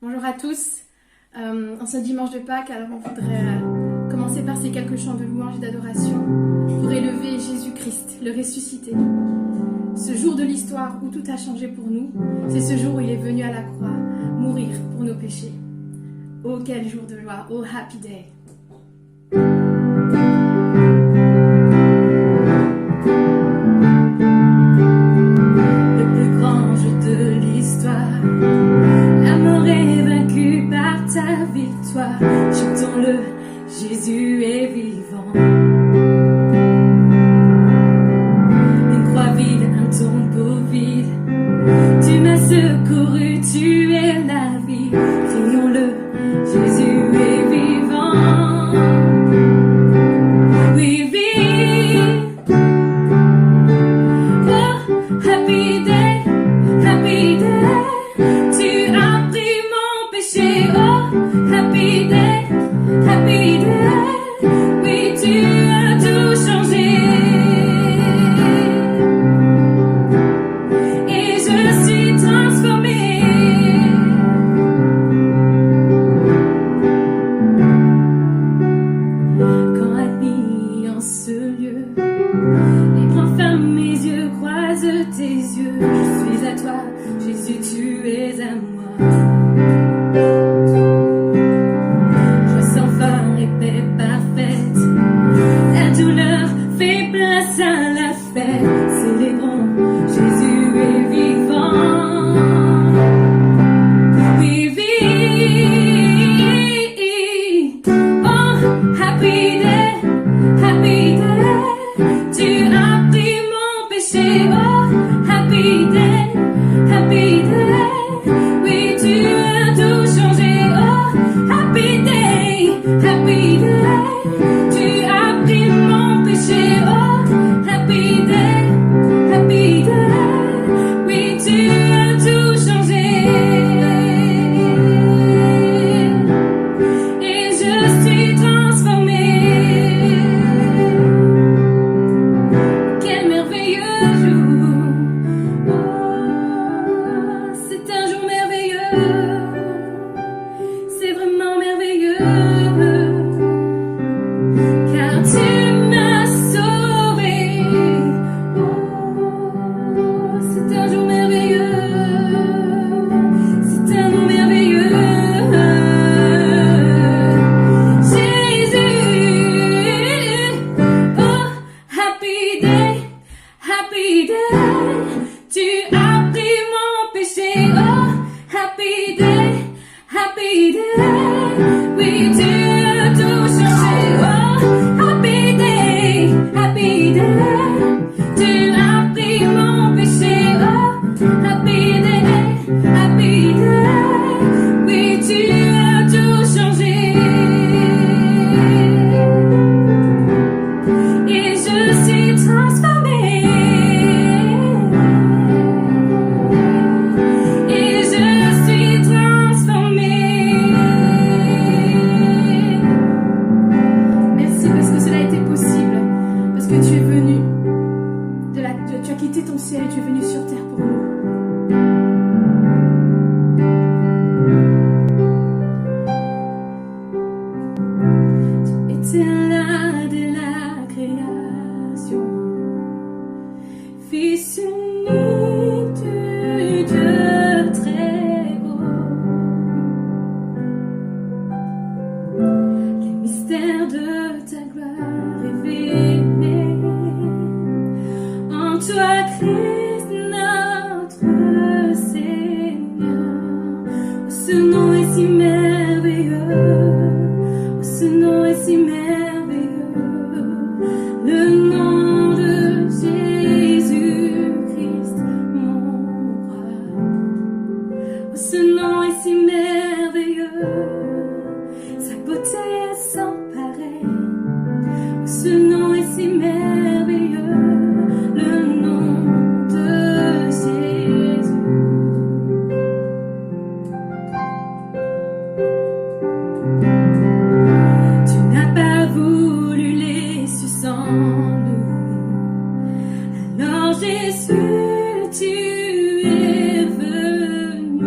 Bonjour à tous. En ce dimanche de Pâques, alors on voudrait commencer par ces quelques chants de louange et d'adoration pour élever Jésus-Christ, le ressuscité. Ce jour de l'histoire où tout a changé pour nous, c'est ce jour où il est venu à la croix mourir pour nos péchés. Oh, quel jour de joie! Oh, happy day! Le plus grand jour de l'histoire, la mort est vaincue par ta victoire. Chantons-le, Jésus est vivant. Une croix vide, un tombeau vide, tu m'as secouru, tu es la vie. Crions-le, Jésus est vivant. Oui, oui. Oh, happy day, happy day. Tu as pris mon péché. Oh, happy day, happy day. Oui, tu as tout changé. Et je suis transformée. Quand admis en ce lieu, les bras ferment, mes yeux croisent tes yeux. Je suis à toi, Jésus, tu es à moi. Joie sans fin et paix parfaite, la douleur fait place à la fête. Célébrons, Jésus est vivant. Oui, oui. Oh, happy day, happy day. Tu as pris mon péché. Oh, happy day, happy day. Oui, tu as tout changé. Oh, happy day, happy day. Tu as pris mon péché. Oh, happy day, happy day. Oui, tu as tout changé. Et je suis transformée. Quel merveilleux jour. Oh, c'est un jour merveilleux. C'est vraiment merveilleux. Car tu m'as sauvé. Oh, c'est un jour merveilleux. C'est un jour merveilleux. Jésus. Oh, happy day, happy day. Tu as pris mon péché. Oh, happy day, happy day. Oui, tu as tout changé. Oh, happy day, happy day. Tu as pris mon péché. Oh, happy day, happy day. Oui, tu as tout changé. Et je suis transformée. Et je suis transformée. Merci parce que cela a été possible, parce que tu es venu tu as quitté ton ciel et tu es venu sur terre pour nous. Tu étais là dès la création, Fils unique du Dieu très haut. Les mystères de ta gloire révélés en toi, Christ, notre Seigneur. Oh, ce nom est si merveilleux. Oh, ce nom est si merveilleux. Le nom de Jésus-Christ, mon roi. Oh, ce nom est si merveilleux. Sa beauté est sans pareil. Oh, ce nom est si merveilleux. Le nom de Jésus. Tu n'as pas voulu les cieux sans nous. Alors Jésus, tu es venu.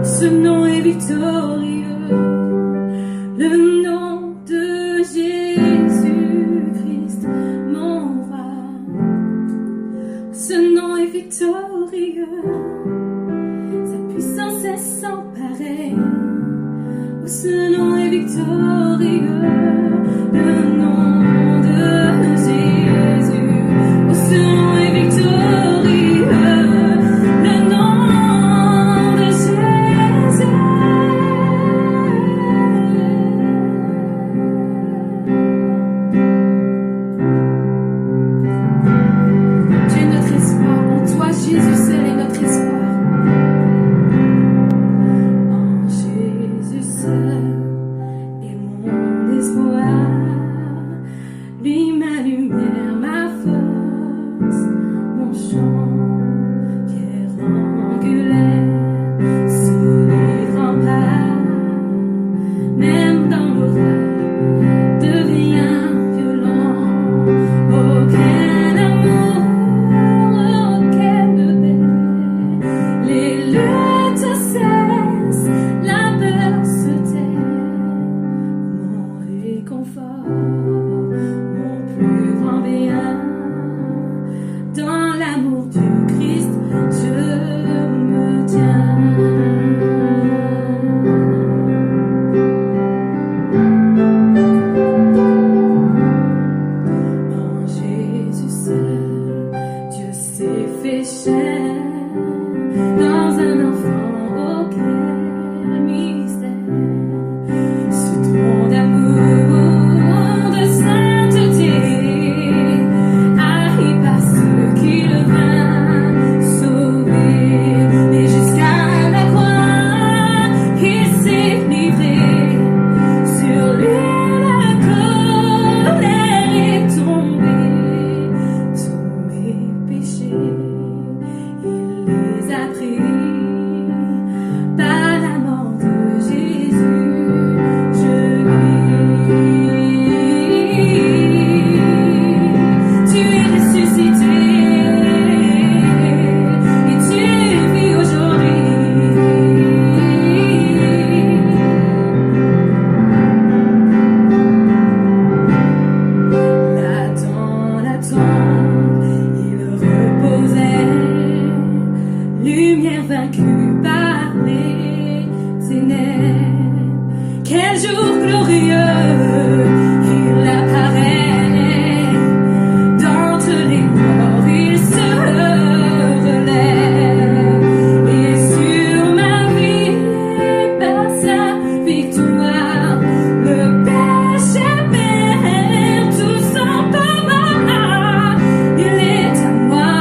ce nom est victorieux, le nom de Jésus-Christ, mon roi. Ce nom est victorieux, sa puissance est sans pareil. Oh, ce nom est victorieux, le nom de Jésus. Oh, ce nom est victorieux, le nom de Jésus. Tu es notre espoir, en toi Jésus seul est notre espoir. En Jésus seul est mon espoir, lui ma lumière, ma force, mon chant, pierre angulaire, solide rempart, même dans l'orage devient violent. Oh, quel amour, oh, quelle paix, les luttes cessent, la peur se tait, mon réconfort, mon plus grand bien, dans l'amour du Christ, je me tiens. En Jésus seul, Dieu s'est fait chair, dans un enfant, oh quel mystère, ce don d'amour, de sainteté, haï par ceux qui le vinrent sauver, et jusqu'à la croix, il s'est livré, sur lui la colère est tombée, tous mes péchés, il les a pris, par la mort de Jésus, je vis. Tu es ressuscité, et tu vis aujourd'hui. Là dans la tombe, il reposait, lumière vaincue par les ténèbres. Quel jour glorieux, il apparaît, d'entre les morts il se relève, et sur ma vie, par sa victoire, le péché perd tout son pouvoir. Il est à moi,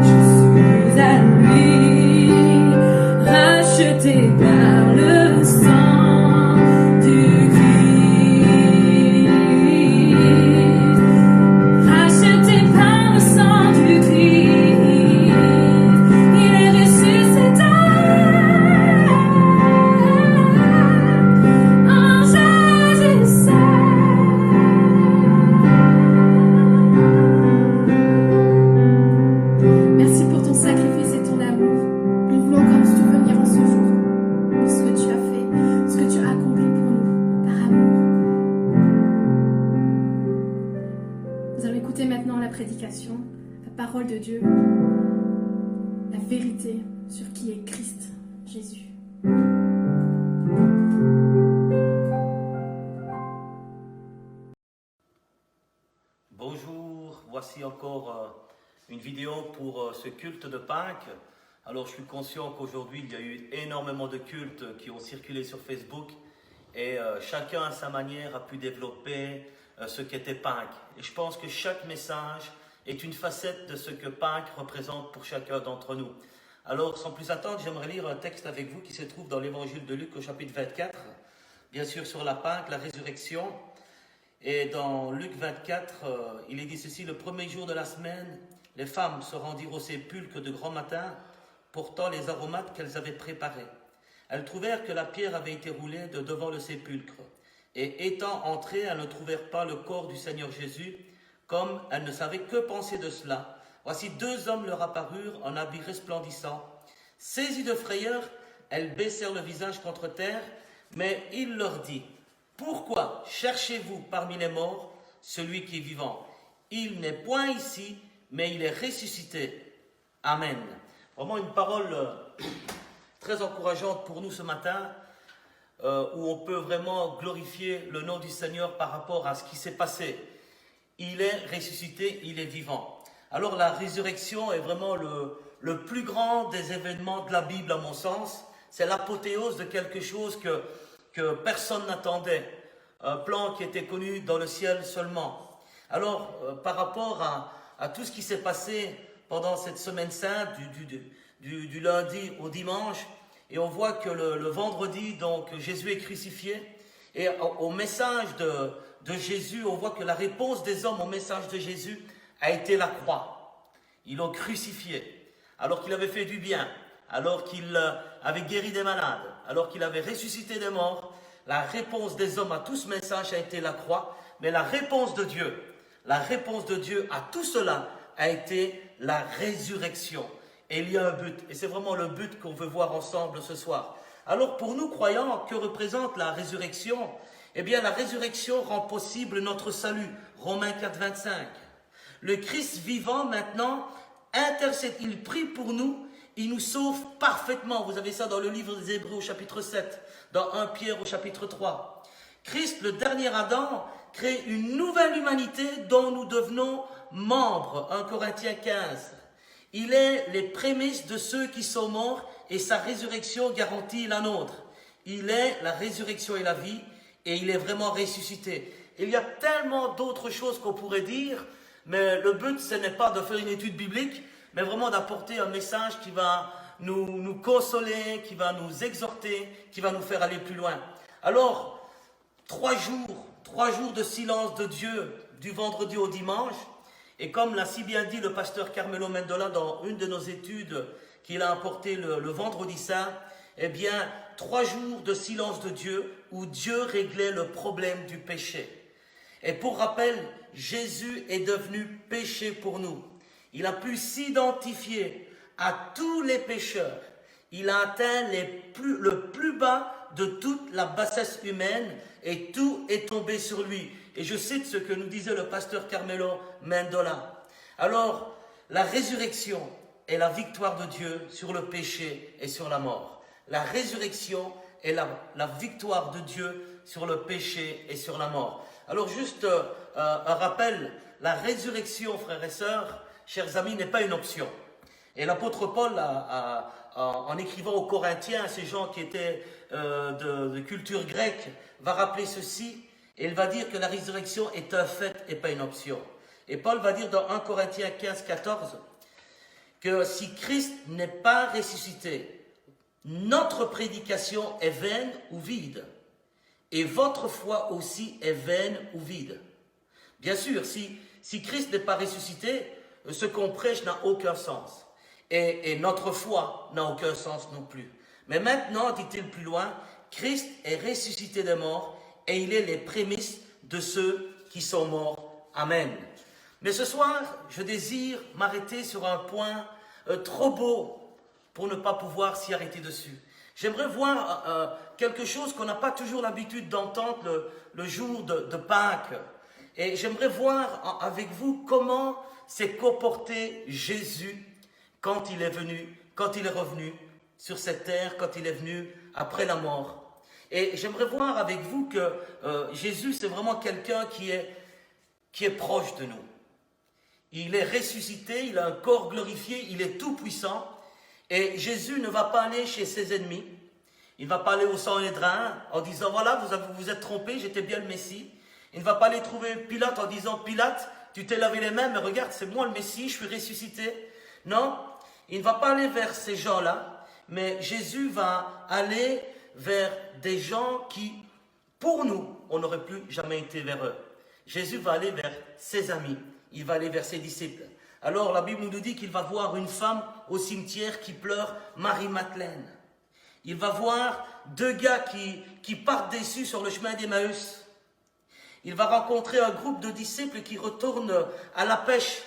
je suis à lui, racheté par le sang du Christ, racheté par le sang du Christ, il est ressuscité en Jésus seul. Merci pour ton sacrifice et ton amour. Nous voulons encore nous souvenir en ce jour de ce que tu as fait, ce que tu as accompli pour nous, par amour. Nous allons écouter maintenant la prédication, la parole de Dieu, la vérité sur qui est Christ Jésus. Bonjour, voici encore une vidéo pour ce culte de Pâques. Alors je suis conscient qu'aujourd'hui il y a eu énormément de cultes qui ont circulé sur Facebook et chacun à sa manière a pu développer ce qu'était Pâques. Et je pense que chaque message est une facette de ce que Pâques représente pour chacun d'entre nous. Alors sans plus attendre, j'aimerais lire un texte avec vous qui se trouve dans l'évangile de Luc au chapitre 24, bien sûr sur la Pâques, la résurrection. Et dans Luc 24, il est dit ceci: le premier jour de la semaine, les femmes se rendirent au sépulcre de grand matin, portant les aromates qu'elles avaient préparés. Elles trouvèrent que la pierre avait été roulée de devant le sépulcre. Et étant entrées, elles ne trouvèrent pas le corps du Seigneur Jésus. Comme elles ne savaient que penser de cela, voici deux hommes leur apparurent en habits resplendissants, Saisies de frayeur, elles baissèrent le visage contre terre, mais il leur dit, « Pourquoi cherchez-vous parmi les morts celui qui est vivant? Il n'est point ici, mais il est ressuscité. Amen. » Vraiment une parole très encourageante pour nous ce matin, où on peut vraiment glorifier le nom du Seigneur par rapport à ce qui s'est passé. Il est ressuscité, il est vivant. Alors la résurrection est vraiment le plus grand des événements de la Bible à mon sens. C'est l'apothéose de quelque chose que personne n'attendait. Un plan qui était connu dans le ciel seulement. Alors par rapport à tout ce qui s'est passé pendant cette semaine sainte, du lundi au dimanche, et on voit que le vendredi, donc Jésus est crucifié, et au message de Jésus, on voit que la réponse des hommes au message de Jésus a été la croix. Ils l'ont crucifié, alors qu'il avait fait du bien, alors qu'il avait guéri des malades, alors qu'il avait ressuscité des morts. La réponse des hommes à tout ce message a été la croix, mais la réponse de Dieu à tout cela a été la résurrection. Et il y a un but, et c'est vraiment le but qu'on veut voir ensemble ce soir. Alors pour nous croyants, que représente la résurrection? Eh bien la résurrection rend possible notre salut. Romains 4, 25. Le Christ vivant maintenant intercède, il prie pour nous, il nous sauve parfaitement. Vous avez ça dans le livre des Hébreux au chapitre 7, dans 1 Pierre au chapitre 3. Christ, le dernier Adam, crée une nouvelle humanité dont nous devenons membres. 1 Corinthiens 15. Il est les prémices de ceux qui sont morts et sa résurrection garantit la nôtre. Il est la résurrection et la vie et il est vraiment ressuscité. Il y a tellement d'autres choses qu'on pourrait dire, mais le but ce n'est pas de faire une étude biblique, mais vraiment d'apporter un message qui va nous consoler, qui va nous exhorter, qui va nous faire aller plus loin. Alors, 3 jours de silence de Dieu du vendredi au dimanche. Et comme l'a si bien dit le pasteur Carmelo Mendola dans une de nos études qu'il a apportées le vendredi saint, eh bien, 3 jours de silence de Dieu où Dieu réglait le problème du péché. Et pour rappel, Jésus est devenu péché pour nous. Il a pu s'identifier à tous les pécheurs. Il a atteint le plus bas de toute la bassesse humaine et tout est tombé sur lui. Et je cite ce que nous disait le pasteur Carmelo Mendola. Alors, la résurrection est la victoire de Dieu sur le péché et sur la mort. La résurrection est la victoire de Dieu sur le péché et sur la mort. Alors juste un rappel, la résurrection, frères et sœurs, chers amis, n'est pas une option. Et l'apôtre Paul, en écrivant aux Corinthiens, à ces gens qui étaient de culture grecque, va rappeler ceci. Et il va dire que la résurrection est un fait et pas une option. Et Paul va dire dans 1 Corinthiens 15, 14 que si Christ n'est pas ressuscité, notre prédication est vaine ou vide. Et votre foi aussi est vaine ou vide. Bien sûr, si Christ n'est pas ressuscité, ce qu'on prêche n'a aucun sens. Et notre foi n'a aucun sens non plus. Mais maintenant, dit-il plus loin, Christ est ressuscité des morts et il est les prémices de ceux qui sont morts. Amen. Mais ce soir, je désire m'arrêter sur un point trop beau pour ne pas pouvoir s'y arrêter dessus. J'aimerais voir quelque chose qu'on n'a pas toujours l'habitude d'entendre le jour de Pâques. Et j'aimerais voir avec vous comment s'est comporté Jésus quand il est venu, quand il est revenu sur cette terre, quand il est venu après la mort. Et j'aimerais voir avec vous que Jésus, c'est vraiment quelqu'un qui est proche de nous. Il est ressuscité, il a un corps glorifié, il est tout puissant. Et Jésus ne va pas aller chez ses ennemis. Il ne va pas aller au Sanhédrin en disant, voilà, vous êtes trompés, j'étais bien le Messie. Il ne va pas aller trouver Pilate en disant, Pilate, tu t'es lavé les mains, mais regarde, c'est moi le Messie, je suis ressuscité. Non, il ne va pas aller vers ces gens-là, mais Jésus va aller vers des gens qui, pour nous, on n'aurait plus jamais été vers eux. Jésus va aller vers ses amis, il va aller vers ses disciples. Alors la Bible nous dit qu'il va voir une femme au cimetière qui pleure, Marie-Madeleine. Il va voir 2 gars qui partent déçus sur le chemin d'Emmaüs. Il va rencontrer un groupe de disciples qui retournent à la pêche.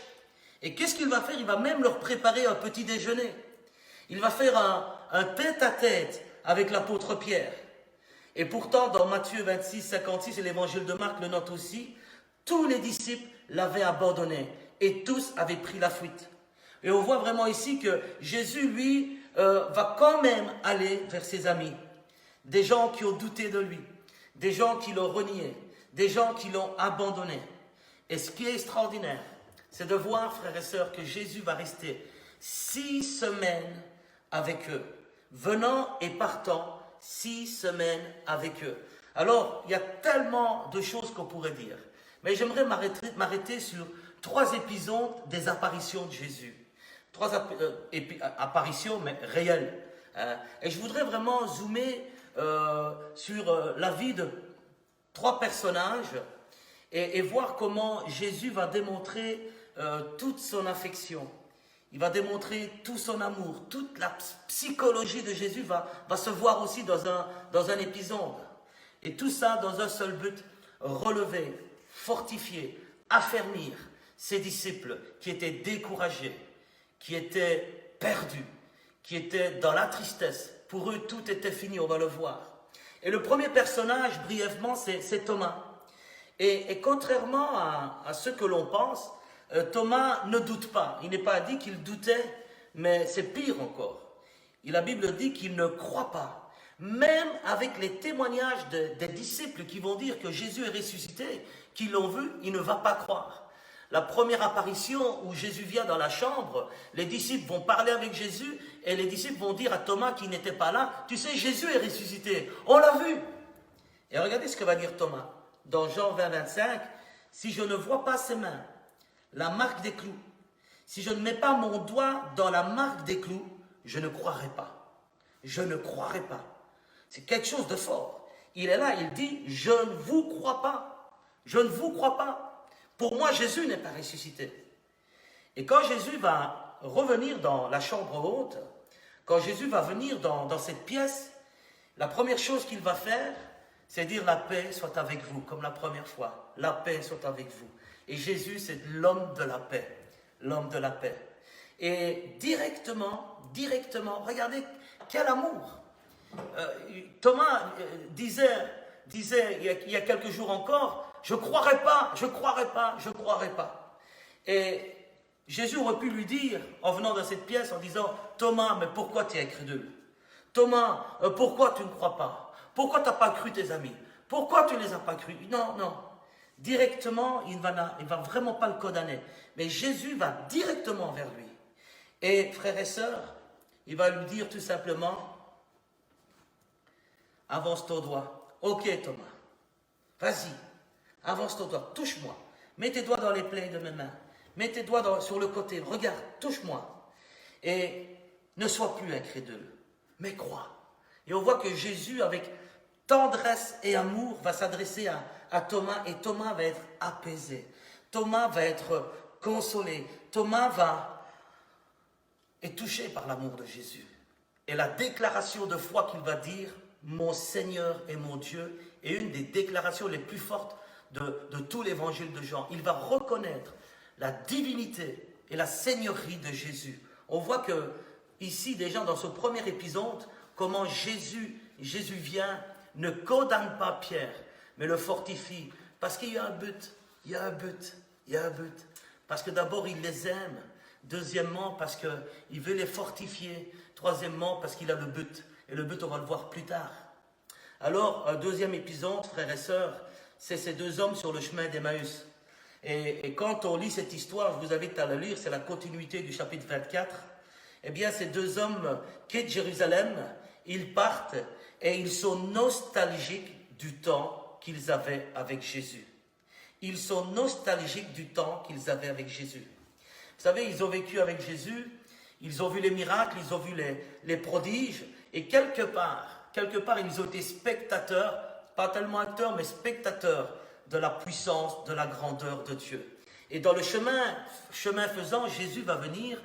Et qu'est-ce qu'il va faire? Il va même leur préparer un petit déjeuner. Il va faire un tête-à-tête avec l'apôtre Pierre. Et pourtant, dans Matthieu 26, 56 et l'évangile de Marc le note aussi, tous les disciples l'avaient abandonné et tous avaient pris la fuite. Et on voit vraiment ici que Jésus, lui, va quand même aller vers ses amis. Des gens qui ont douté de lui, des gens qui l'ont renié, des gens qui l'ont abandonné. Et ce qui est extraordinaire, c'est de voir, frères et sœurs, que Jésus va rester 6 semaines avec eux, venant et partant 6 semaines avec eux. Alors, il y a tellement de choses qu'on pourrait dire, mais j'aimerais m'arrêter sur 3 épisodes des apparitions de Jésus. 3 apparitions, mais réelles. Et je voudrais vraiment zoomer sur la vie de 3 personnages et voir comment Jésus va démontrer toute son affection. Il va démontrer tout son amour. Toute la psychologie de Jésus va se voir aussi dans un épisode. Et tout ça dans un seul but, relever, fortifier, affermir ses disciples qui étaient découragés, qui étaient perdus, qui étaient dans la tristesse. Pour eux, tout était fini, on va le voir. Et le premier personnage, brièvement, c'est Thomas. Et contrairement à ce que l'on pense, Thomas ne doute pas. Il n'est pas dit qu'il doutait, mais c'est pire encore. La Bible dit qu'il ne croit pas. Même avec les témoignages des disciples qui vont dire que Jésus est ressuscité, qui l'ont vu, il ne va pas croire. La première apparition où Jésus vient dans la chambre, les disciples vont parler avec Jésus et les disciples vont dire à Thomas qui n'était pas là, tu sais, Jésus est ressuscité, on l'a vu. Et regardez ce que va dire Thomas dans Jean 20, 25, si je ne vois pas ses mains, la marque des clous, si je ne mets pas mon doigt dans la marque des clous, je ne croirai pas. Je ne croirai pas. C'est quelque chose de fort. Il est là, il dit, je ne vous crois pas. Je ne vous crois pas. Pour moi, Jésus n'est pas ressuscité. Et quand Jésus va revenir dans la chambre haute, quand Jésus va venir dans cette pièce, la première chose qu'il va faire, c'est dire la paix soit avec vous, comme la première fois. La paix soit avec vous. Et Jésus, c'est l'homme de la paix. L'homme de la paix. Et directement, regardez quel amour. Thomas disait il y a quelques jours encore, je ne croirais pas. Et Jésus aurait pu lui dire, en venant dans cette pièce, en disant, Thomas, mais pourquoi tu es incrédule? Thomas, pourquoi tu ne crois pas? Pourquoi tu n'as pas cru tes amis? Pourquoi tu ne les as pas crus? Non. Directement, il ne va vraiment pas le condamner. Mais Jésus va directement vers lui. Et frères et sœurs, il va lui dire tout simplement, avance ton doigt. Ok Thomas, vas-y, avance ton doigt, touche-moi. Mets tes doigts dans les plaies de mes mains. Mets tes doigts sur le côté, regarde, touche-moi. Et ne sois plus incrédule, mais crois. Et on voit que Jésus, avec tendresse et amour, va s'adresser à Thomas et Thomas va être apaisé. Thomas va être consolé. Thomas est touché par l'amour de Jésus. Et la déclaration de foi qu'il va dire, mon Seigneur et mon Dieu, est une des déclarations les plus fortes de tout l'évangile de Jean. Il va reconnaître la divinité et la seigneurie de Jésus. On voit que ici, déjà dans ce premier épisode, comment Jésus vient, ne condamne pas Pierre, mais le fortifie. Parce qu'il y a un but, il y a un but. Parce que d'abord, il les aime. Deuxièmement, parce qu'il veut les fortifier. Troisièmement, parce qu'il a le but. Et le but, on va le voir plus tard. Alors, un deuxième épisode, frères et sœurs, c'est ces 2 hommes sur le chemin d'Emmaüs. Et quand on lit cette histoire, je vous invite à la lire, c'est la continuité du chapitre 24. Eh bien, ces 2 hommes quittent Jérusalem, ils partent et ils sont nostalgiques du temps qu'ils avaient avec Jésus. Ils sont nostalgiques du temps qu'ils avaient avec Jésus. Vous savez, ils ont vécu avec Jésus, ils ont vu les miracles, ils ont vu les prodiges, et quelque part, ils ont été spectateurs, pas tellement acteurs, mais spectateurs de la puissance, de la grandeur de Dieu. Et dans le chemin faisant, Jésus va venir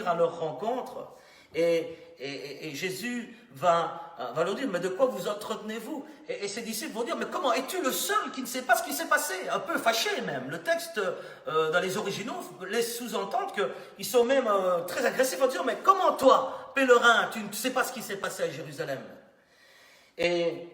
à leur rencontre, et Jésus va leur dire, mais de quoi vous entretenez-vous? Et ses disciples vont dire, mais comment es-tu le seul qui ne sait pas ce qui s'est passé? Un peu fâché même. Le texte, dans les originaux, laisse sous-entendre qu'ils sont même très agressifs en disant, mais comment toi, pèlerin, tu ne sais pas ce qui s'est passé à Jérusalem. Et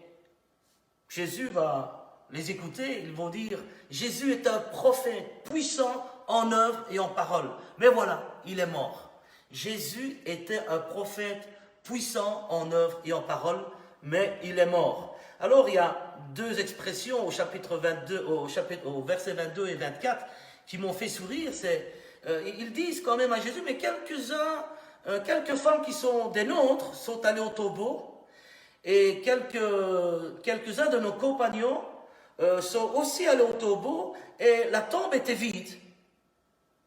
Jésus va les écouter, ils vont dire, Jésus est un prophète puissant en œuvre et en parole. Mais voilà, il est mort. Jésus était un prophète puissant en œuvre et en parole, mais il est mort. Alors il y a deux expressions au chapitre 22, au verset 22 et 24 qui m'ont fait sourire. Ils disent quand même à Jésus, mais quelques femmes qui sont des nôtres sont allées au tombeau, et quelques-uns de nos compagnons sont aussi allés au tombeau, et la tombe était vide.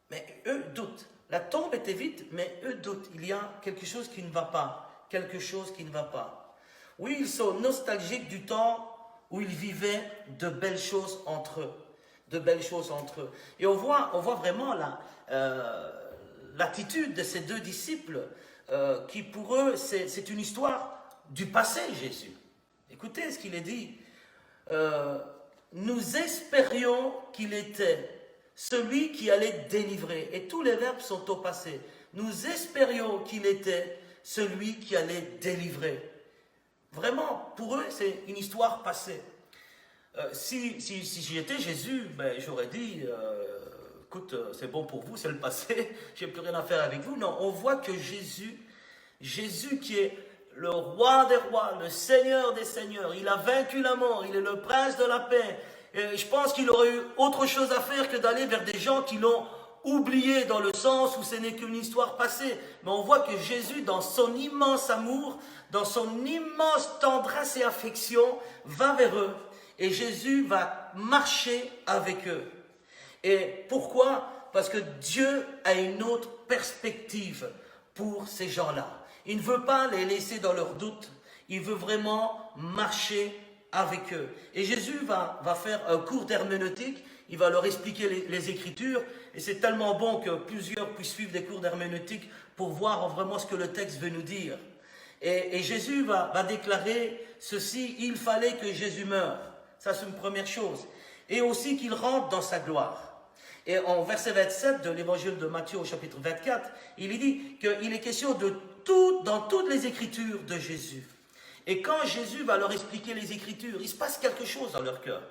Mais eux doutent. La tombe était vide, mais eux doutent. Il y a quelque chose qui ne va pas. Quelque chose qui ne va pas. Oui, ils sont nostalgiques du temps où ils vivaient de belles choses entre eux. De belles choses entre eux. Et on voit vraiment l'attitude de ces deux disciples qui pour eux, c'est une histoire du passé, Jésus. Écoutez ce qu'il est dit. Nous espérions qu'il était celui qui allait délivrer. Et tous les verbes sont au passé. Nous espérions qu'il était celui qui allait délivrer. Vraiment, pour eux, c'est une histoire passée. Si j'étais Jésus, ben, j'aurais dit, écoute, c'est bon pour vous, c'est le passé, j'ai plus rien à faire avec vous. Non, on voit que Jésus qui est le roi des rois, le seigneur des seigneurs, il a vaincu la mort, il est le prince de la paix. Et je pense qu'il aurait eu autre chose à faire que d'aller vers des gens qui l'ont oublié, dans le sens où ce n'est qu'une histoire passée. Mais on voit que Jésus, dans son immense amour, dans son immense tendresse et affection, va vers eux. Et Jésus va marcher avec eux. Et pourquoi? Parce que Dieu a une autre perspective pour ces gens-là. Il ne veut pas les laisser dans leurs doutes. Il veut vraiment marcher avec eux. Et Jésus va faire un cours d'herméneutique. Il va leur expliquer les Écritures. Et c'est tellement bon que plusieurs puissent suivre des cours d'herméneutique pour voir vraiment ce que le texte veut nous dire. Et Jésus va déclarer ceci: il fallait que Jésus meure. Ça, c'est une première chose. Et aussi qu'il rentre dans sa gloire. Et en verset 27 de l'évangile de Matthieu au chapitre 24, il est dit qu'il est question de tout, dans toutes les Écritures de Jésus. Et quand Jésus va leur expliquer les Écritures, il se passe quelque chose dans leur cœur.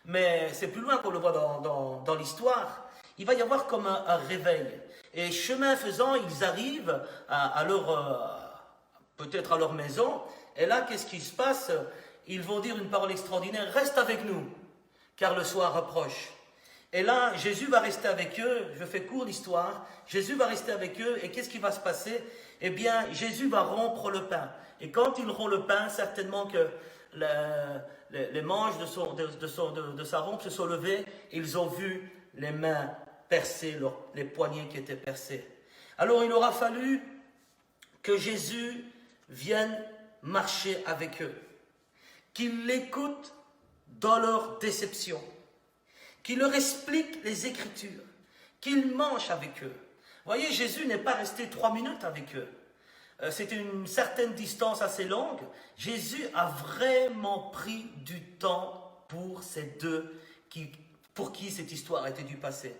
Mais c'est plus loin qu'on le voit dans l'histoire. Il va y avoir comme un réveil. Et chemin faisant, ils arrivent peut-être à leur maison. Et là, qu'est-ce qui se passe? Ils vont dire une parole extraordinaire: reste avec nous, car le soir approche. Et là, Jésus va rester avec eux. Je fais court l'histoire. Jésus va rester avec eux. Et qu'est-ce qui va se passer? Eh bien, Jésus va rompre le pain. Et quand il rompt le pain, certainement que les manches de sa rampe se sont levées. Ils ont vu les mains percées, les poignets qui étaient percés. Alors, il aura fallu que Jésus vienne marcher avec eux, qu'il l'écoute dans leur déception, qu'il leur explique les Écritures, qu'il mange avec eux. Vous voyez, Jésus n'est pas resté 3 minutes avec eux. C'était une certaine distance assez longue. Jésus a vraiment pris du temps pour ces deux pour qui cette histoire était du passé.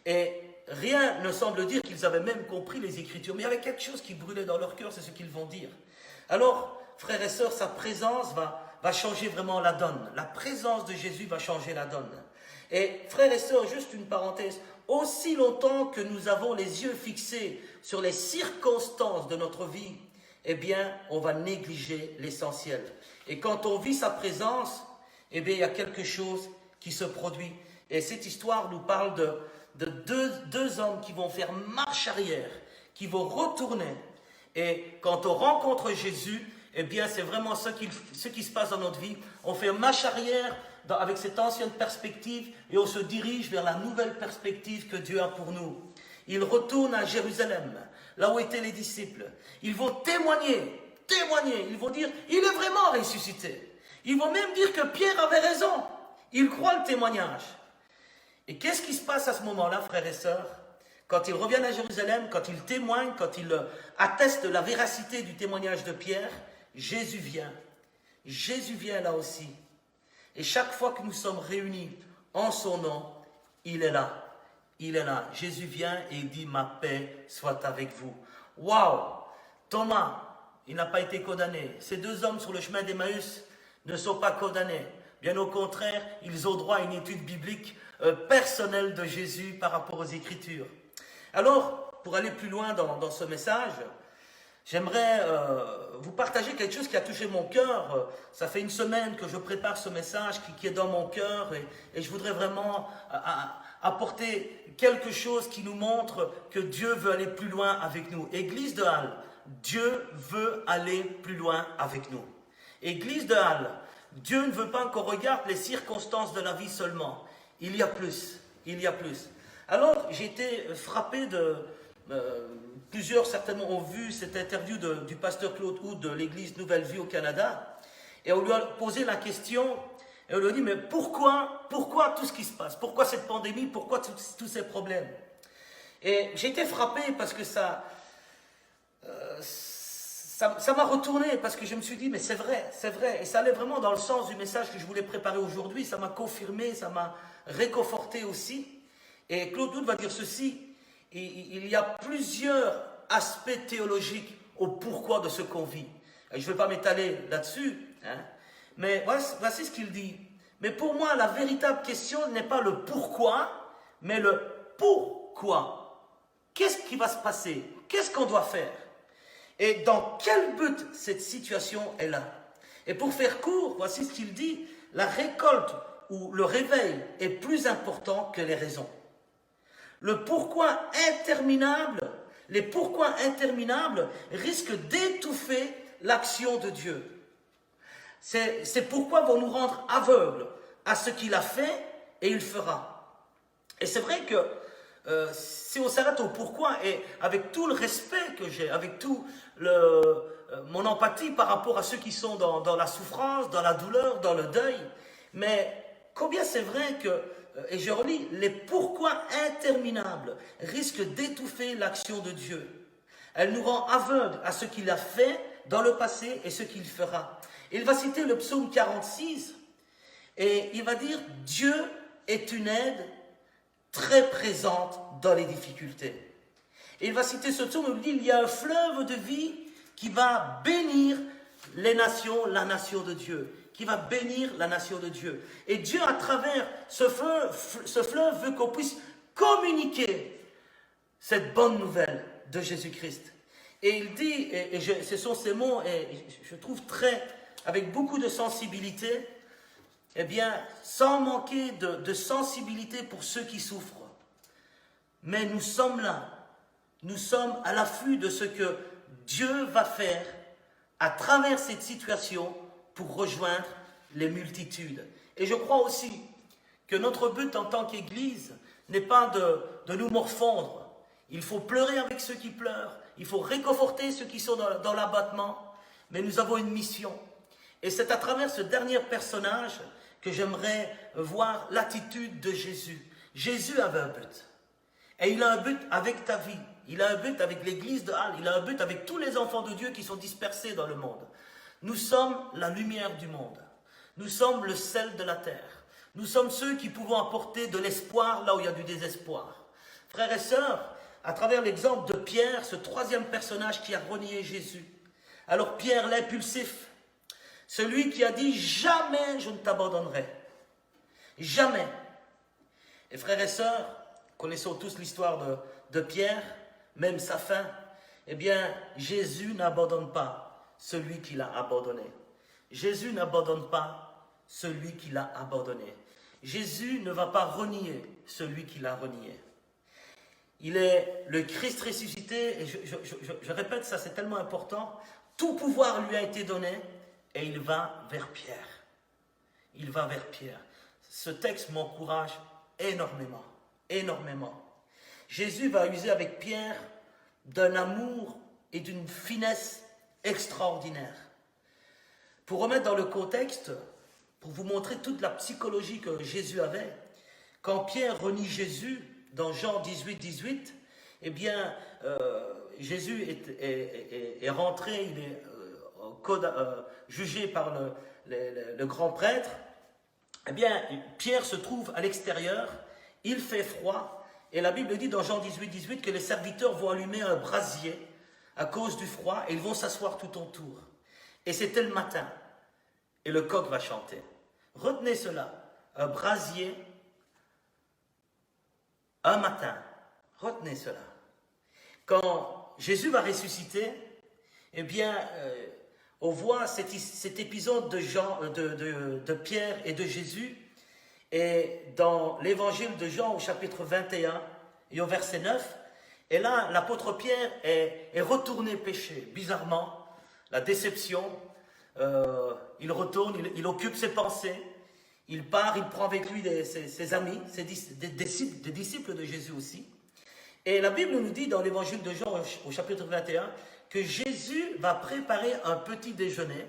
Et rien ne semble dire qu'ils avaient même compris les Écritures, mais il y avait quelque chose qui brûlait dans leur cœur, c'est ce qu'ils vont dire. Alors, frères et sœurs, sa présence va changer vraiment la donne. La présence de Jésus va changer la donne. Et frères et sœurs, juste une parenthèse, aussi longtemps que nous avons les yeux fixés sur les circonstances de notre vie, eh bien, on va négliger l'essentiel. Et quand on vit sa présence, eh bien, il y a quelque chose qui se produit. Et cette histoire nous parle de deux hommes qui vont faire marche arrière, qui vont retourner. Et quand on rencontre Jésus, eh bien, c'est vraiment ce qui se passe dans notre vie. On fait marche arrière avec cette ancienne perspective et on se dirige vers la nouvelle perspective que Dieu a pour nous. Ils retournent à Jérusalem, là où étaient les disciples. Ils vont témoigner. Ils vont dire, il est vraiment ressuscité. Ils vont même dire que Pierre avait raison. Ils croient le témoignage. Et qu'est-ce qui se passe à ce moment-là, frères et sœurs? Quand ils reviennent à Jérusalem, quand ils témoignent, quand ils attestent la véracité du témoignage de Pierre, Jésus vient. Jésus vient là aussi. Et chaque fois que nous sommes réunis en son nom, il est là. Il est là. Jésus vient et il dit, ma paix soit avec vous. Waouh! Thomas, il n'a pas été condamné. Ces deux hommes sur le chemin d'Emmaüs ne sont pas condamnés. Bien au contraire, ils ont droit à une étude biblique personnelle de Jésus par rapport aux Écritures. Alors, pour aller plus loin dans ce message, j'aimerais vous partager quelque chose qui a touché mon cœur. Ça fait une semaine que je prépare ce message qui est dans mon cœur et je voudrais vraiment apporter quelque chose qui nous montre que Dieu veut aller plus loin avec nous. Église de Halle, Dieu veut aller plus loin avec nous. Église de Halle, Dieu ne veut pas qu'on regarde les circonstances de la vie seulement. Il y a plus, il y a plus. Alors, j'ai été frappé de... plusieurs certainement ont vu cette interview du pasteur Claude Houd de l'église Nouvelle Vie au Canada. Et on lui a posé la question, et on lui a dit, mais pourquoi tout ce qui se passe? Pourquoi cette pandémie? Pourquoi tous ces problèmes? Et j'ai été frappé parce que ça m'a retourné, parce que je me suis dit, mais c'est vrai. Et ça allait vraiment dans le sens du message que je voulais préparer aujourd'hui. Ça m'a confirmé, ça m'a réconforté aussi. Et Claude Houd va dire ceci, il y a plusieurs aspects théologiques au pourquoi de ce qu'on vit. Et je ne vais pas m'étaler là-dessus, hein, mais voici ce qu'il dit. Mais pour moi, la véritable question n'est pas le pourquoi, mais le pourquoi. Qu'est-ce qui va se passer? Qu'est-ce qu'on doit faire? Et dans quel but cette situation est là? Et pour faire court, voici ce qu'il dit, la récolte ou le réveil est plus important que les raisons. Le pourquoi interminable, les pourquoi interminables risquent d'étouffer l'action de Dieu. Ces pourquoi vont nous rendre aveugles à ce qu'il a fait et il fera. Et c'est vrai que si on s'arrête au pourquoi, et avec tout le respect que j'ai, avec tout mon empathie par rapport à ceux qui sont dans la souffrance, dans la douleur, dans le deuil, mais combien c'est vrai que, et je relis, les pourquoi interminables risquent d'étouffer l'action de Dieu. Elle nous rend aveugles à ce qu'il a fait dans le passé et ce qu'il fera. Il va citer le psaume 46 et il va dire « Dieu est une aide très présente dans les difficultés ». Et il va citer ce psaume où il dit « Il y a un fleuve de vie qui va bénir les nations, la nation de Dieu ». Qui va bénir la nation de Dieu. Et Dieu, à travers ce fleuve, veut qu'on puisse communiquer cette bonne nouvelle de Jésus-Christ. Et il dit, ce sont ces mots, et je trouve avec beaucoup de sensibilité, eh bien, sans manquer de sensibilité pour ceux qui souffrent. Mais nous sommes là, nous sommes à l'affût de ce que Dieu va faire à travers cette situation pour rejoindre les multitudes. Et je crois aussi que notre but en tant qu'Église n'est pas de nous morfondre. Il faut pleurer avec ceux qui pleurent, il faut réconforter ceux qui sont dans l'abattement, mais nous avons une mission. Et c'est à travers ce dernier personnage que j'aimerais voir l'attitude de Jésus. Jésus avait un but. Et il a un but avec ta vie. Il a un but avec l'église de Halle. Il a un but avec tous les enfants de Dieu qui sont dispersés dans le monde. Nous sommes la lumière du monde. Nous sommes le sel de la terre. Nous sommes ceux qui pouvons apporter de l'espoir là où il y a du désespoir. Frères et sœurs, à travers l'exemple de Pierre, ce troisième personnage qui a renié Jésus. Alors Pierre, l'impulsif, celui qui a dit « Jamais je ne t'abandonnerai. Jamais. » Et frères et sœurs, connaissons tous l'histoire de Pierre, même sa fin. Eh bien, Jésus n'abandonne pas celui qui l'a abandonné. Jésus n'abandonne pas celui qui l'a abandonné. Jésus ne va pas renier celui qui l'a renié. Il est le Christ ressuscité, et je répète ça, c'est tellement important. Tout pouvoir lui a été donné, et il va vers Pierre. Il va vers Pierre. Ce texte m'encourage énormément, énormément. Jésus va user avec Pierre d'un amour et d'une finesse extraordinaire. Pour remettre dans le contexte, pour vous montrer toute la psychologie que Jésus avait, quand Pierre renie Jésus, dans Jean 18, eh bien, Jésus est rentré, il est jugé par le grand prêtre. Eh bien, Pierre se trouve à l'extérieur, il fait froid, et la Bible dit dans Jean 18 que les serviteurs vont allumer un brasier à cause du froid et ils vont s'asseoir tout autour. Et c'était le matin et le coq va chanter. Retenez cela, un brasier, un matin, retenez cela. Quand Jésus va ressusciter, eh bien, on voit cet épisode de Pierre et de Jésus, et dans l'évangile de Jean au chapitre 21 et au verset 9, et là, l'apôtre Pierre est retourné pécher, bizarrement, la déception, il retourne, il occupe ses pensées, il part, il prend avec lui ses amis, des disciples de Jésus aussi. Et la Bible nous dit dans l'évangile de Jean au chapitre 21 que Jésus va préparer un petit déjeuner.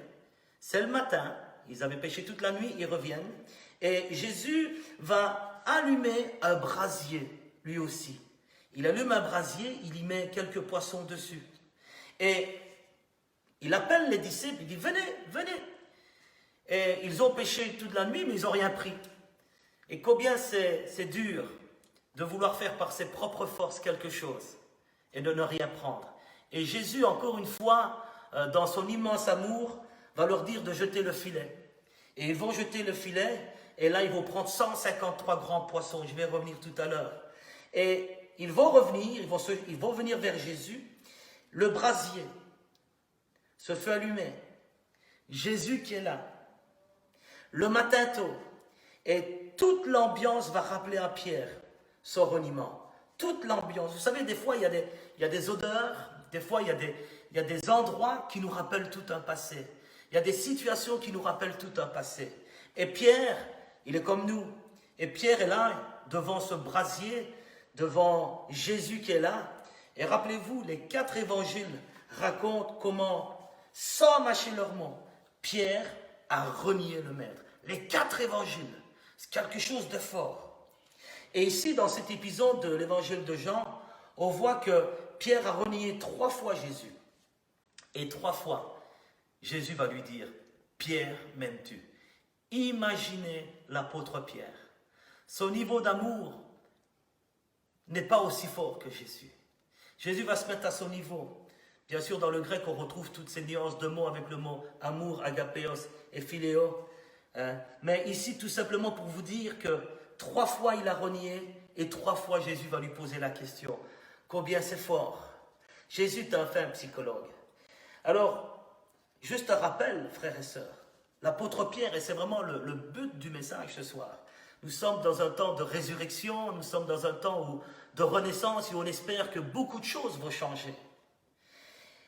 C'est le matin, ils avaient péché toute la nuit, ils reviennent. Et Jésus va allumer un brasier, lui aussi. Il allume un brasier, il y met quelques poissons dessus. Et il appelle les disciples, il dit « Venez, venez !» Et ils ont péché toute la nuit, mais ils n'ont rien pris. Et combien c'est dur de vouloir faire par ses propres forces quelque chose et de ne rien prendre. Et Jésus, encore une fois, dans son immense amour, va leur dire de jeter le filet. Et ils vont jeter le filet, et là, ils vont prendre 153 grands poissons. Je vais revenir tout à l'heure. Et ils vont revenir, ils vont venir vers Jésus. Le brasier, ce feu allumé, Jésus qui est là, le matin tôt, et toute l'ambiance va rappeler à Pierre son reniement. Toute l'ambiance. Vous savez, des fois, il y a des odeurs, des fois, il y a des endroits qui nous rappellent tout un passé. Il y a des situations qui nous rappellent tout un passé. Et Pierre, il est comme nous. Et Pierre est là, devant ce brasier, devant Jésus qui est là. Et rappelez-vous, les 4 évangiles racontent comment, sans mâcher leurs mots, Pierre a renié le Maître. Les 4 évangiles, c'est quelque chose de fort. Et ici, dans cet épisode de l'évangile de Jean, on voit que Pierre a renié 3 fois Jésus. Et 3 fois, Jésus va lui dire, « Pierre, m'aimes-tu » Imaginez l'apôtre Pierre. Son niveau d'amour n'est pas aussi fort que Jésus. Jésus va se mettre à son niveau. Bien sûr, dans le grec, on retrouve toutes ces nuances de mots avec le mot amour, agapéos et philéo. Mais ici, tout simplement pour vous dire que 3 fois il a renié et 3 fois Jésus va lui poser la question. Combien c'est fort. Jésus est un fin psychologue. Alors, juste un rappel, frères et sœurs. L'apôtre Pierre, et c'est vraiment le but du message ce soir. Nous sommes dans un temps de résurrection, nous sommes dans un temps de renaissance où on espère que beaucoup de choses vont changer.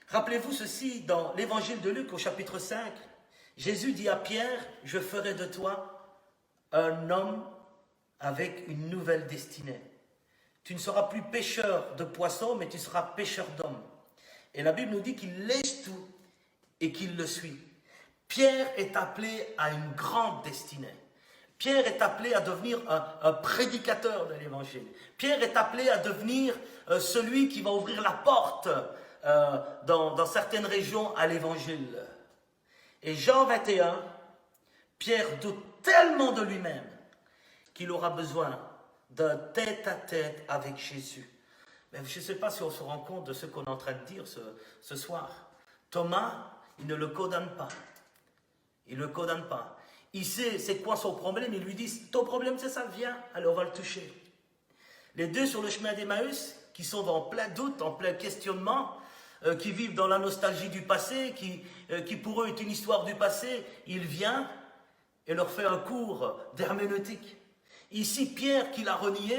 Rappelez-vous ceci, dans l'évangile de Luc au chapitre 5, Jésus dit à Pierre, « Je ferai de toi un homme avec une nouvelle destinée. Tu ne seras plus pêcheur de poissons, mais tu seras pêcheur d'hommes. » Et la Bible nous dit qu'il laisse tout et qu'il le suit. Pierre est appelé à une grande destinée. Pierre est appelé à devenir un prédicateur de l'évangile. Pierre est appelé à devenir celui qui va ouvrir la porte dans certaines régions à l'évangile. Et Jean 21, Pierre doute tellement de lui-même qu'il aura besoin d'un tête-à-tête avec Jésus. Mais je ne sais pas si on se rend compte de ce qu'on est en train de dire ce soir. Thomas, il ne le condamne pas. Il ne le condamne pas. Il sait c'est quoi son problème. Il lui dit, ton problème c'est ça, viens, alors on va le toucher. Les deux sur le chemin d'Emmaüs, qui sont en plein doute, en plein questionnement, qui vivent dans la nostalgie du passé, qui pour eux est une histoire du passé, il vient et leur fait un cours d'herméneutique. Ici, Pierre, qui l'a renié,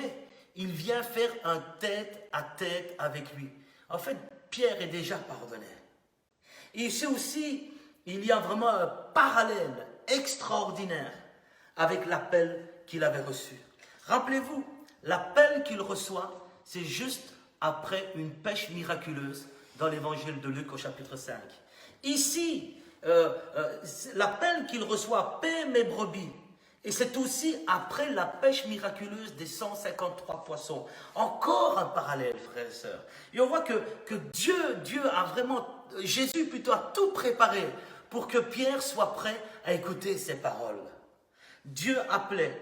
il vient faire un tête-à-tête avec lui. En fait, Pierre est déjà pardonné. Et ici aussi, il y a vraiment un parallèle extraordinaire avec l'appel qu'il avait reçu. Rappelez-vous, l'appel qu'il reçoit, c'est juste après une pêche miraculeuse dans l'évangile de Luc au chapitre 5. Ici, l'appel qu'il reçoit, paie mes brebis. Et c'est aussi après la pêche miraculeuse des 153 poissons. Encore un parallèle, frères et sœurs. Et on voit que Dieu a vraiment, Jésus plutôt a tout préparé pour que Pierre soit prêt à écouter ses paroles. Dieu appelait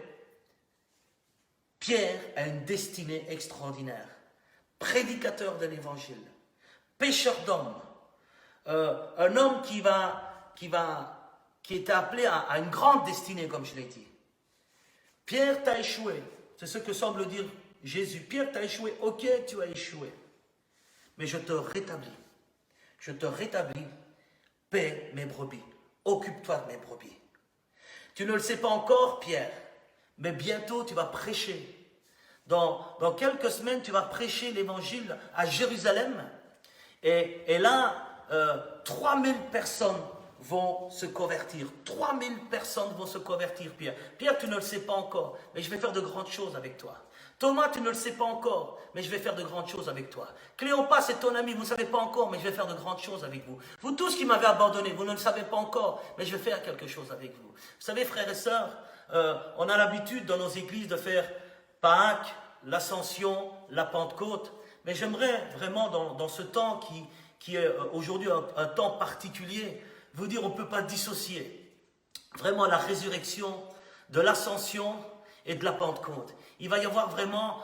Pierre à une destinée extraordinaire. Prédicateur de l'évangile, pêcheur d'hommes, un homme qui était appelé à une grande destinée, comme je l'ai dit. Pierre, tu as échoué. C'est ce que semble dire Jésus. Pierre, tu as échoué. Ok, tu as échoué. Mais je te rétablis. Je te rétablis. Paie mes brebis. Occupe-toi de mes brebis. Tu ne le sais pas encore, Pierre, mais bientôt tu vas prêcher. Dans quelques semaines, tu vas prêcher l'évangile à Jérusalem. Et là, 3000 personnes vont se convertir. 3000 personnes vont se convertir, Pierre. Pierre, tu ne le sais pas encore, mais je vais faire de grandes choses avec toi. Thomas, tu ne le sais pas encore, mais je vais faire de grandes choses avec toi. Cléopas, c'est ton ami, vous ne savez pas encore, mais je vais faire de grandes choses avec vous. Vous tous qui m'avez abandonné, vous ne le savez pas encore, mais je vais faire quelque chose avec vous. Vous savez, frères et sœurs, on a l'habitude dans nos églises de faire Pâques, l'Ascension, la Pentecôte, mais j'aimerais vraiment dans ce temps qui est aujourd'hui un temps particulier, vous dire on ne peut pas dissocier vraiment la résurrection de l'Ascension et de la Pentecôte. Il va y avoir vraiment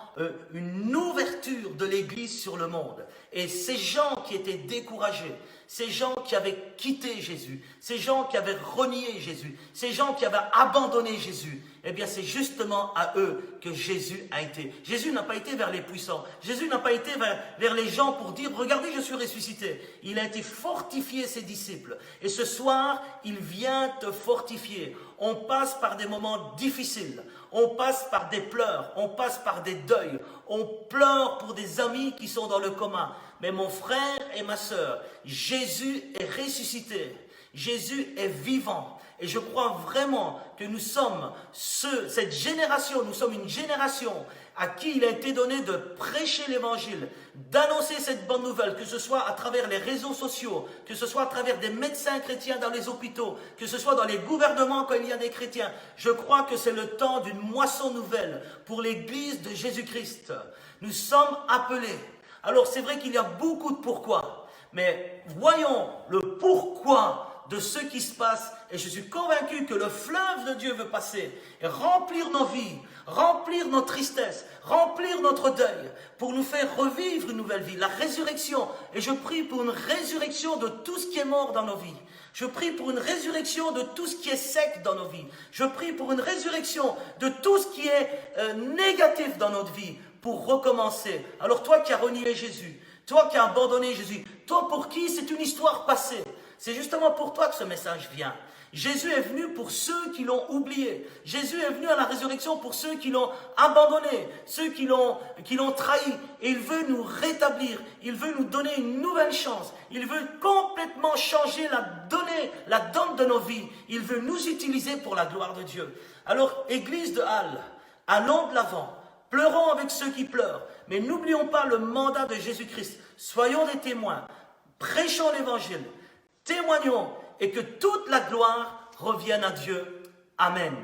une ouverture de l'Église sur le monde. Et ces gens qui étaient découragés, ces gens qui avaient quitté Jésus, ces gens qui avaient renié Jésus, ces gens qui avaient abandonné Jésus, eh bien c'est justement à eux que Jésus a été. Jésus n'a pas été vers les puissants. Jésus n'a pas été vers les gens pour dire « Regardez, je suis ressuscité ». Il a été fortifier ses disciples. Et ce soir, il vient te fortifier. On passe par des moments difficiles. On passe par des pleurs, on passe par des deuils, on pleure pour des amis qui sont dans le coma. Mais mon frère et ma sœur, Jésus est ressuscité, Jésus est vivant. Et je crois vraiment que nous sommes cette génération, nous sommes une génération à qui il a été donné de prêcher l'évangile, d'annoncer cette bonne nouvelle, que ce soit à travers les réseaux sociaux, que ce soit à travers des médecins chrétiens dans les hôpitaux, que ce soit dans les gouvernements quand il y a des chrétiens. Je crois que c'est le temps d'une moisson nouvelle pour l'Église de Jésus-Christ. Nous sommes appelés. Alors c'est vrai qu'il y a beaucoup de pourquoi, mais voyons le pourquoi de ce qui se passe, et je suis convaincu que le fleuve de Dieu veut passer et remplir nos vies, remplir nos tristesses, remplir notre deuil, pour nous faire revivre une nouvelle vie, la résurrection. Et je prie pour une résurrection de tout ce qui est mort dans nos vies. Je prie pour une résurrection de tout ce qui est sec dans nos vies. Je prie pour une résurrection de tout ce qui est négatif dans notre vie, pour recommencer. Alors toi qui as renié Jésus, toi qui as abandonné Jésus, toi pour qui c'est une histoire passée, c'est justement pour toi que ce message vient. Jésus est venu pour ceux qui l'ont oublié. Jésus est venu à la résurrection pour ceux qui l'ont abandonné, ceux qui l'ont trahi. Et il veut nous rétablir. Il veut nous donner une nouvelle chance. Il veut complètement changer la donne de nos vies. Il veut nous utiliser pour la gloire de Dieu. Alors, Église de Halle, allons de l'avant. Pleurons avec ceux qui pleurent. Mais n'oublions pas le mandat de Jésus-Christ. Soyons des témoins. Prêchons l'évangile. Témoignons et que toute la gloire revienne à Dieu. Amen.